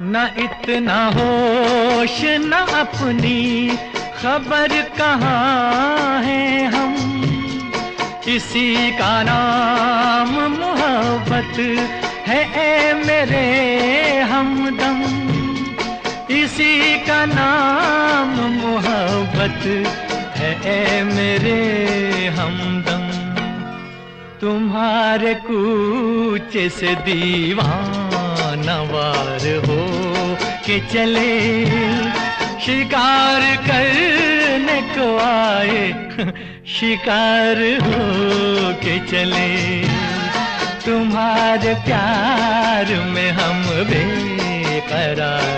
न इतना होश न अपनी खबर कहाँ है हम। इसी का नाम मोहब्बत है ए मेरे हमदम। इसी का नाम मोहब्बत है ए मेरे हमदम। तुम्हारे कूचे से दीवाना वार हो के चले, शिकार करने को आए शिकार हो के चले। तुम्हारे प्यार में हम बेकरार